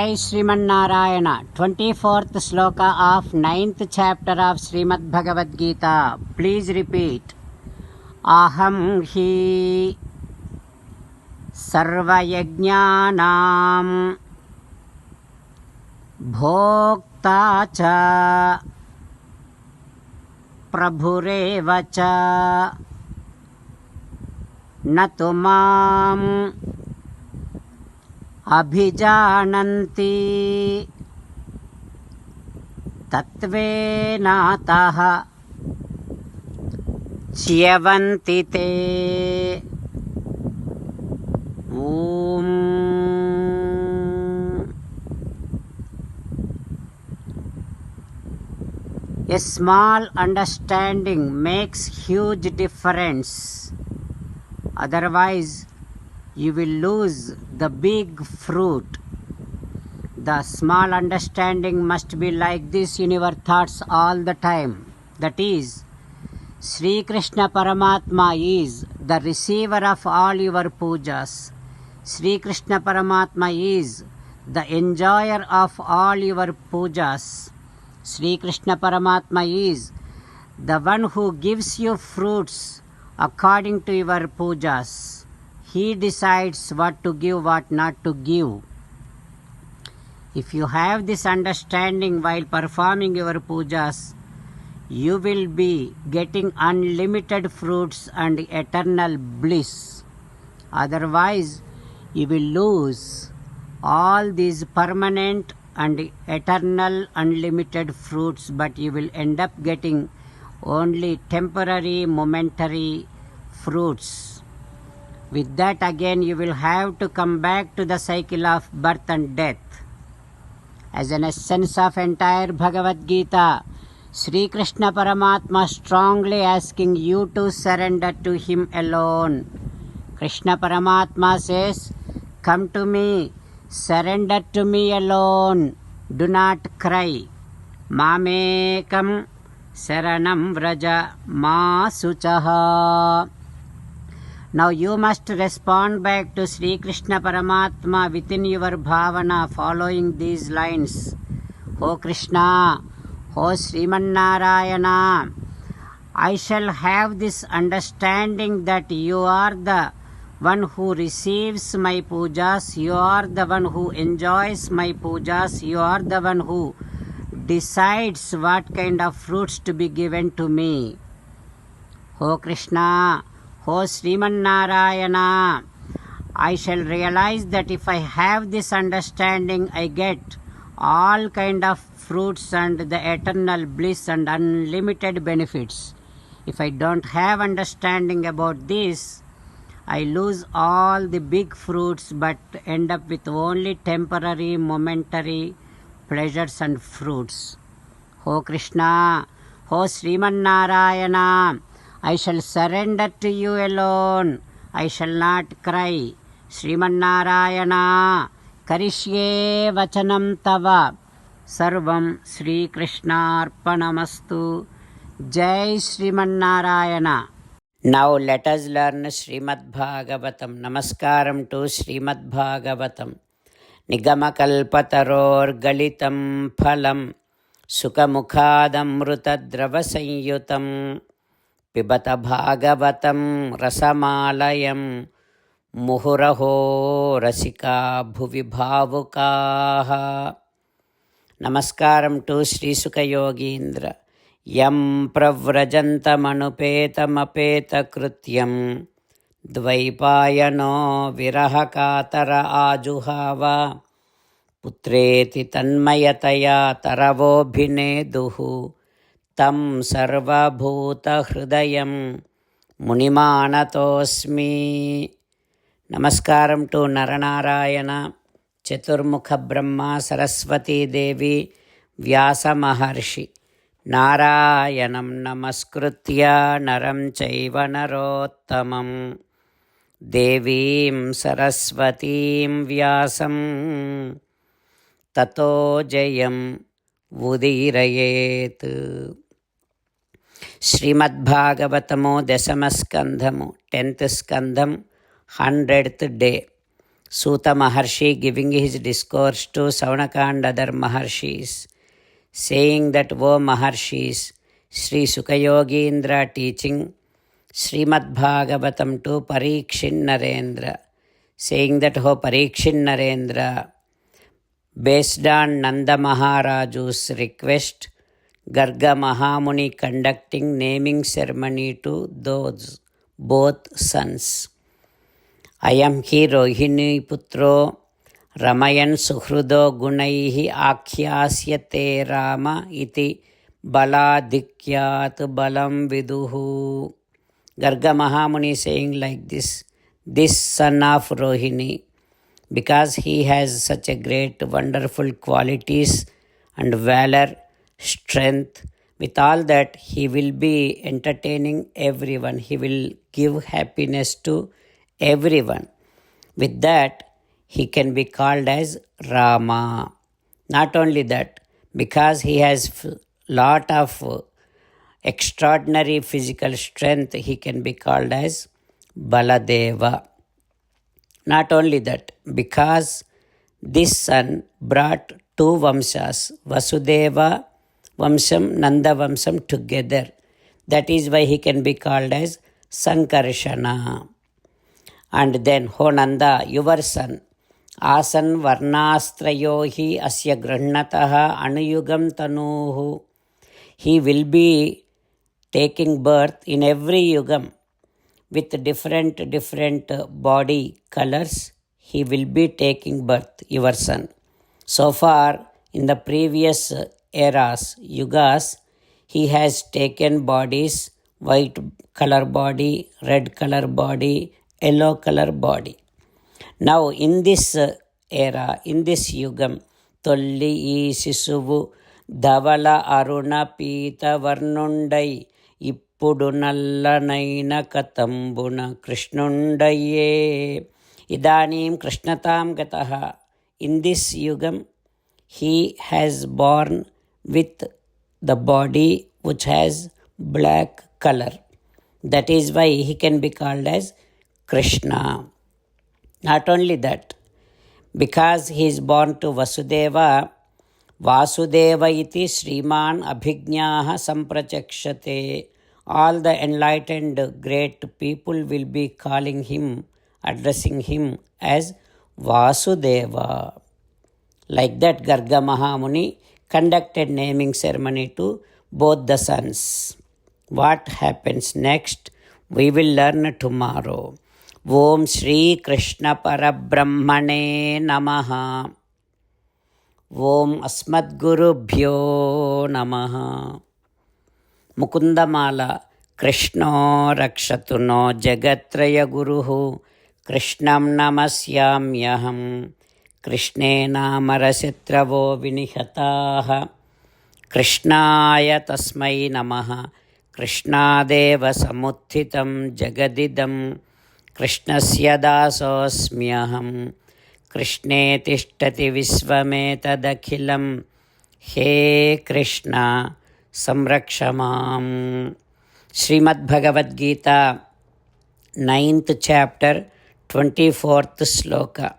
Jai Srimannarayana. 24th sloka of 9th chapter of Srimad Bhagavad Gita. Please repeat. Aham hi sarvayajnanam bhokta cha prabhureva cha natu mam अभिजानन्ति तत्त्वेनातः च्यवन्ति ते। ॐ A small understanding makes huge difference. Otherwise, you will lose the big fruit. The small understanding must be like this in your thoughts all the time. That is, Sri Krishna Paramatma is the receiver of all your pujas. Sri Krishna Paramatma is the enjoyer of all your pujas. Sri Krishna Paramatma is the one who gives you fruits according to your pujas. He decides what to give, what not to give. If you have this understanding while performing your pujas, you will be getting unlimited fruits and eternal bliss. Otherwise, you will lose all these permanent and eternal unlimited fruits, but you will end up getting only temporary, momentary fruits. With that, again, you will have to come back to the cycle of birth and death. As an essence of entire Bhagavad Gita, Sri Krishna Paramatma strongly asking you to surrender to Him alone. Krishna Paramatma says, "Come to me, surrender to me alone, do not cry. Mamekam saranam vraja ma suchaha." Now you must respond back to Sri Krishna Paramatma within your bhavana following these lines. O Krishna, O Srimannarayana, I shall have this understanding that you are the one who receives my pujas, you are the one who enjoys my pujas, you are the one who decides what kind of fruits to be given to me. O Krishna, O Srimannarayana, I shall realize that if I have this understanding, I get all kind of fruits and the eternal bliss and unlimited benefits. If I don't have understanding about this, I lose all the big fruits but end up with only temporary, momentary pleasures and fruits. O Krishna, O Srimannarayana, I shall surrender to you alone. I shall not cry. Srimannarayana, karishye vachanam tava. Sarvam Sri Krishnarpanamastu. Jai Srimannarayana. Now let us learn Srimad Bhagavatam. Namaskaram to Srimad Bhagavatam. Nigamakalpataror galitam phalam sukamukadamrutadravasanyutam पिबत भागवतं रसमालयं मुहुरहो रसिका भुवि भावुकाः. नमस्कारं to श्रीसुखयोगीन्द्र. यं प्रव्रजन्तमनुपेतमपेतकृत्यं द्वैपायनो विरहकातर आजुहाव पुत्रेति तन्मयतया तरवोऽभिनेदुः तं सर्वभूतहृदयं मुनिमानतोऽस्मि. नमस्कारं to Narnarayan, चतुर्मुख ब्रह्मा, सरस्वती देवी, व्यासमहर्षि. नारायणं नमस्कृत्य नरं चैव नरोत्तमं देवीं सरस्वतीं व्यासं ततो जयम् उदीरयेत्. ಶ್ರೀಮದ್ಭಾಗವತಮು ದಶಮಸ್ಕಂಧಮು 10th ಸ್ಕಂಧಂ 100th day. Suta Maharshi giving his discourse to Saunaka and other Maharshis, saying that, O Maharshis, Sri Sukayogindra teaching Srimad Bhagavatam to Parikshin Narendra, saying that, O Parikshin Narendra, based on Nanda Maharaju's request, Garga Mahamuni conducting naming ceremony to those both sons. Ayam hi Rohini putro Ramayan suhrudo gunaihi akhyaasyate Rama iti baladhikyat balam viduhu. Garga Mahamuni saying like this son of Rohini, because he has such a great wonderful qualities and valor, strength, with all that he will be entertaining everyone. He will give happiness to everyone. With that, he can be called as Rama. Not only that, because he has lot of extraordinary physical strength, he can be called as Baladeva. Not only that, because this son brought two Vamshas, Vasudeva Vamsham, Nanda Vamsham together. That is why he can be called as Sankarshana. And then, Ho Nanda, your son, Asan Varnastrayohi Asya Grannataha Anuyugam Tanuhu. He will be taking birth in every yugam with different body colors. He will be taking birth, your son. So far, in the previous eras, yugas, he has taken bodies, white color body, red color body, yellow color body. Now, in this era, in this yugam, Tolli Sisuvu Dhavala Aruna Pita Varnundai Ippudu Nallanaina Katambuna Krishnundaye Idanim Krishnatam Gataha. In this yugam, he has born with the body which has black color. That is why he can be called as Krishna. Not only that, because he is born to Vasudeva, Vasudeva iti Sriman Abhignaha Samprachakshate. All the enlightened great people will be calling him, addressing him as Vasudeva. Like that, Garga Mahamuni conducted naming ceremony to both the sons. What happens next? We will learn tomorrow. Om Shri Krishna Parabrahmane Namaha. Om Asmadgurubhyo Namaha. Mukundamala Krishno Rakshatu no Jagatraya Guruhu Krishnam Namasyamyaham. Krishne Namarasitravo Vinihataha. Krishnaya Tasmai Namaha. Krishnadeva Samuthitam Jagadidam. Krishnasya dasosmyaham. Krishne tishtati visvametadakhilam. He Krishna Samrakshamam. Srimad Bhagavad Gita, 9th chapter, 24th sloka.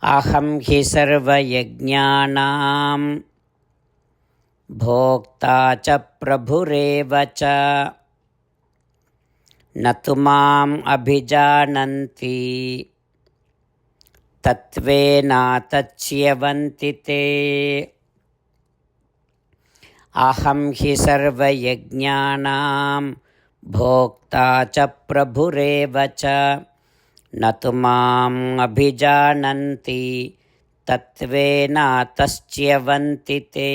Aham hi sarva yajnanam bhokta cha prabhureva cha natumam abhijananti tatvena tachyavanti te. Aham hi sarva yajnanam bhokta cha prabhureva cha natumam abhijananti tatvena tachyavanti te.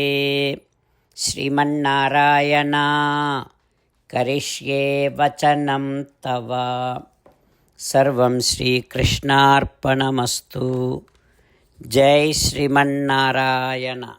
Srimannarayana Karishye Vachanam Tava. Sarvam Shri Krishnarpanamastu. Jai Srimannarayana.